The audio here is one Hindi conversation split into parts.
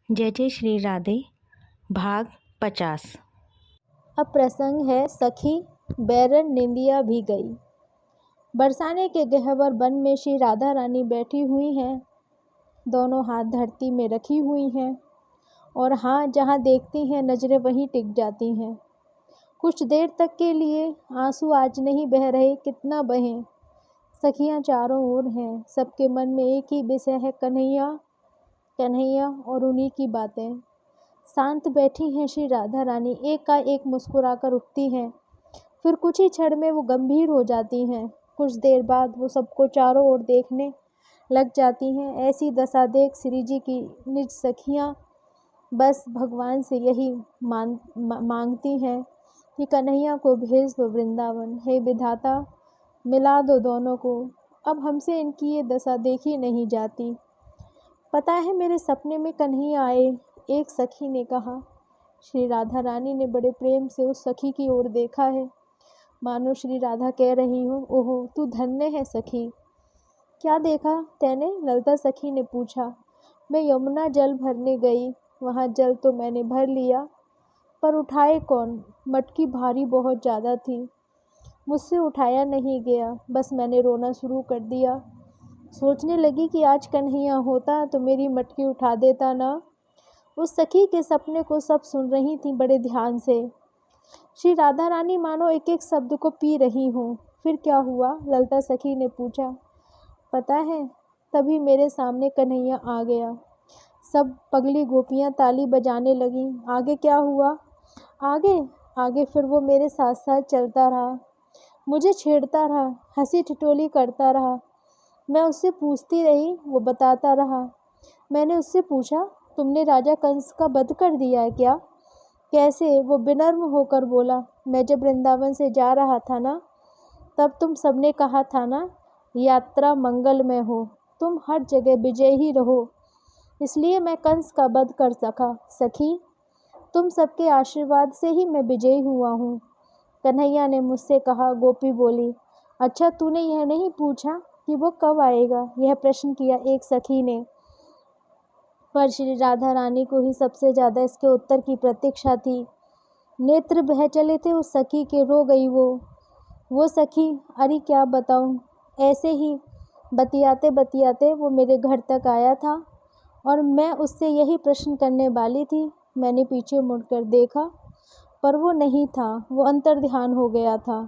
जय जय श्री राधे भाग 50। अब प्रसंग है सखी बैरन निंदिया भी गई। बरसाने के गहवर वन में श्री राधा रानी बैठी हुई हैं, दोनों हाथ धरती में रखी हुई हैं और हाँ, जहाँ देखती हैं नजरें वहीं टिक जाती हैं। कुछ देर तक के लिए आंसू आज नहीं बह रहे, कितना बहें। सखियाँ चारों ओर हैं, सबके मन में एक ही विषय है, कन्हैया कन्हैया और उन्हीं की बातें। शांत बैठी हैं श्री राधा रानी, एकाएक मुस्कुराकर उठती हैं, फिर कुछ ही क्षण में वो गंभीर हो जाती हैं। कुछ देर बाद वो सबको चारों ओर देखने लग जाती हैं। ऐसी दशा देख श्री जी की निज सखियाँ बस भगवान से यही मांगती हैं कि कन्हैया को भेज दो वृंदावन। हे विधाता, मिला दो दोनों को, अब हमसे इनकी ये दशा देखी नहीं जाती। पता है मेरे सपने में कन्हैया आए, एक सखी ने कहा। श्री राधा रानी ने बड़े प्रेम से उस सखी की ओर देखा है, मानो श्री राधा कह रही हो, ओहो तू धन्य है सखी। क्या देखा तैने? ललता सखी ने पूछा। मैं यमुना जल भरने गई, वहाँ जल तो मैंने भर लिया, पर उठाए कौन? मटकी भारी बहुत ज़्यादा थी, मुझसे उठाया नहीं गया। बस मैंने रोना शुरू कर दिया। सोचने लगी कि आज कन्हैया होता तो मेरी मटकी उठा देता ना। उस सखी के सपने को सब सुन रही थी बड़े ध्यान से। श्री राधा रानी मानो एक एक शब्द को पी रही हूँ। फिर क्या हुआ? ललता सखी ने पूछा। पता है, तभी मेरे सामने कन्हैया आ गया। सब पगली गोपियाँ ताली बजाने लगीं। आगे क्या हुआ? आगे आगे फिर वो मेरे साथ साथ चलता रहा, मुझे छेड़ता रहा, हंसी ठिठोली करता रहा। मैं उससे पूछती रही, वो बताता रहा। मैंने उससे पूछा, तुमने राजा कंस का वध कर दिया है क्या? कैसे? वो विनम्र होकर बोला, मैं जब वृंदावन से जा रहा था ना, तब तुम सबने कहा था ना, यात्रा मंगलमय हो, तुम हर जगह विजय ही रहो, इसलिए मैं कंस का वध कर सका। सखी, तुम सबके आशीर्वाद से ही मैं विजयी हुआ हूँ, कन्हैया ने मुझसे कहा। गोपी बोली, अच्छा तूने यह नहीं पूछा कि वो कब आएगा? यह प्रश्न किया एक सखी ने। पर श्री राधा रानी को ही सबसे ज़्यादा इसके उत्तर की प्रतीक्षा थी। नेत्र बह चले थे उस सखी के, रो गई वो सखी। अरे क्या बताऊं, ऐसे ही बतियाते बतियाते वो मेरे घर तक आया था और मैं उससे यही प्रश्न करने वाली थी। मैंने पीछे मुड़कर देखा, पर वो नहीं था, वो अंतर्ध्यान हो गया था।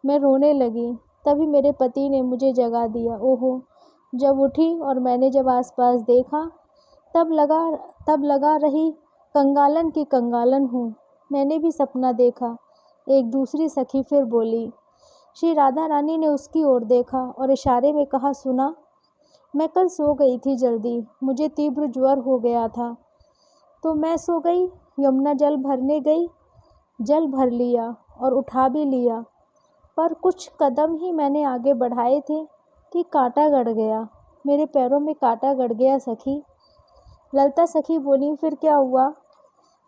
मैं रोने लगी, तभी मेरे पति ने मुझे जगा दिया। ओहो, जब उठी और मैंने जब आसपास देखा, तब लगा रही कंगालन की कंगालन हूँ। मैंने भी सपना देखा, एक दूसरी सखी फिर बोली। श्री राधा रानी ने उसकी ओर देखा और इशारे में कहा, सुना? मैं कल सो गई थी जल्दी, मुझे तीव्र ज्वर हो गया था, तो मैं सो गई। यमुना जल भरने गई, जल भर लिया और उठा भी लिया, पर कुछ कदम ही मैंने आगे बढ़ाए थे कि कांटा गड़ गया, मेरे पैरों में कांटा गड़ गया सखी। ललता सखी बोली, फिर क्या हुआ?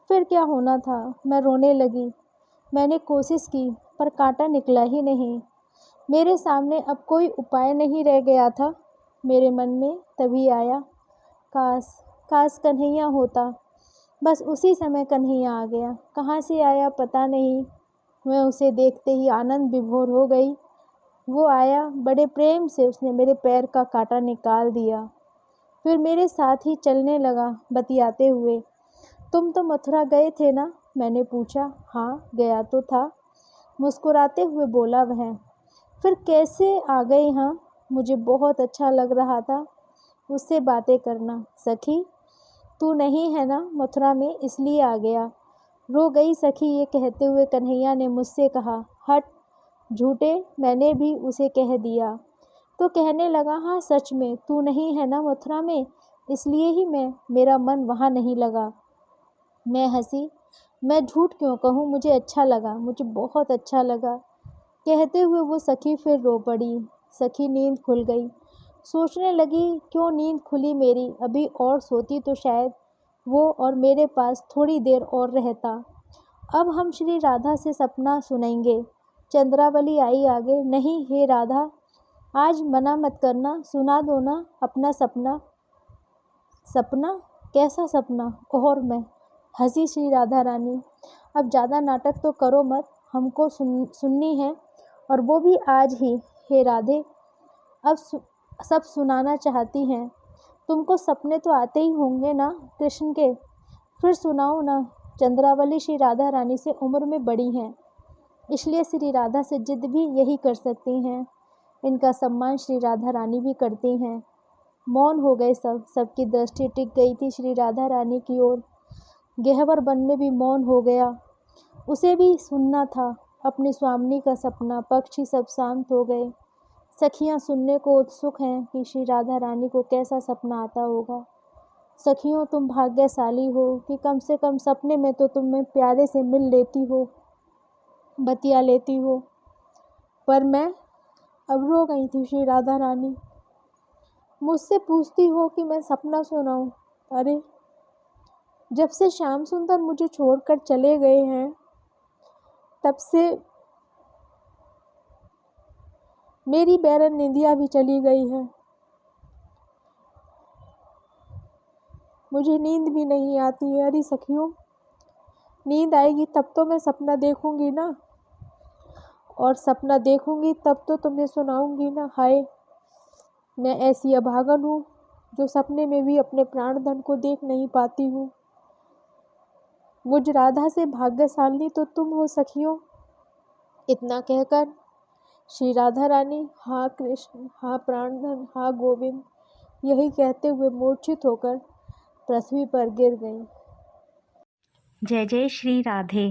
फिर क्या होना था? मैं रोने लगी। मैंने कोशिश की, पर कांटा निकला ही नहीं। मेरे सामने अब कोई उपाय नहीं रह गया था। मेरे मन में तभी आया, काश कन्हैया होता। बस उसी समय कन्हैया आ गया। कहाँ से आया पता नहीं, मैं उसे देखते ही आनंद विभोर हो गई। वो आया, बड़े प्रेम से उसने मेरे पैर का कांटा निकाल दिया, फिर मेरे साथ ही चलने लगा बतियाते हुए। तुम तो मथुरा गए थे ना? मैंने पूछा। हाँ, गया तो था, मुस्कुराते हुए बोला वह। फिर कैसे आ गई? हाँ, मुझे बहुत अच्छा लग रहा था उससे बातें करना। सखी, तू नहीं है ना मथुरा में, इसलिए आ गया। रो गई सखी। ये कहते हुए कन्हैया ने मुझसे कहा, हट झूठे, मैंने भी उसे कह दिया। तो कहने लगा, हाँ सच में तू नहीं है ना मथुरा में, इसलिए ही मेरा मन वहाँ नहीं लगा। मैं हंसी, मैं झूठ क्यों कहूँ, मुझे अच्छा लगा, मुझे बहुत अच्छा लगा। कहते हुए वो सखी फिर रो पड़ी। सखी नींद खुल गई। सोचने लगी, क्यों नींद खुली मेरी, अभी और सोती तो शायद वो और मेरे पास थोड़ी देर और रहता। अब हम श्री राधा से सपना सुनेंगे। चंद्रावली आई आगे। नहीं हे राधा, आज मना मत करना, सुना दो ना अपना सपना। सपना? कैसा सपना? और मैं हंसी श्री राधा रानी। अब ज़्यादा नाटक तो करो मत, हमको सुननी है, और वो भी आज ही। हे राधे, अब सब सुनाना चाहती हैं। तुमको सपने तो आते ही होंगे ना कृष्ण के, फिर सुनाओ ना। चंद्रावली श्री राधा रानी से उम्र में बड़ी हैं, इसलिए श्री राधा से जिद भी यही कर सकती हैं। इनका सम्मान श्री राधा रानी भी करती हैं। मौन हो गए सबकी दृष्टि टिक गई थी श्री राधा रानी की ओर। गहवर वन में भी मौन हो गया। उसे भी सुनना था अपनी स्वामिनी का सपना। पक्षी सब शांत हो गए। सखियां सुनने को उत्सुक हैं कि श्री राधा रानी को कैसा सपना आता होगा। सखियों, तुम भाग्यशाली हो कि कम से कम सपने में तो तुम्हें प्यारे से मिल लेती हो, बतिया लेती हो। पर मैं अब रो गई थी श्री राधा रानी। मुझसे पूछती हो कि मैं सपना सुनाऊं? अरे, जब से श्याम सुंदर मुझे छोड़कर चले गए हैं, तब से मेरी बैरन निंदिया भी चली गई है। मुझे नींद भी नहीं आती है। अरे सखियों, नींद आएगी तब तो मैं सपना देखूंगी ना, और सपना देखूंगी तब तो तुम्हें सुनाऊंगी ना। हाय, मैं ऐसी अभागन हूँ जो सपने में भी अपने प्राणधन को देख नहीं पाती हूँ। मुझ राधा से भाग्यशाली तो तुम हो सखियों। इतना कहकर श्री राधा रानी हाँ कृष्ण, हाँ प्राणधन, हाँ गोविंद, यही कहते हुए मूर्छित होकर पृथ्वी पर गिर गई। जय जय श्री राधे।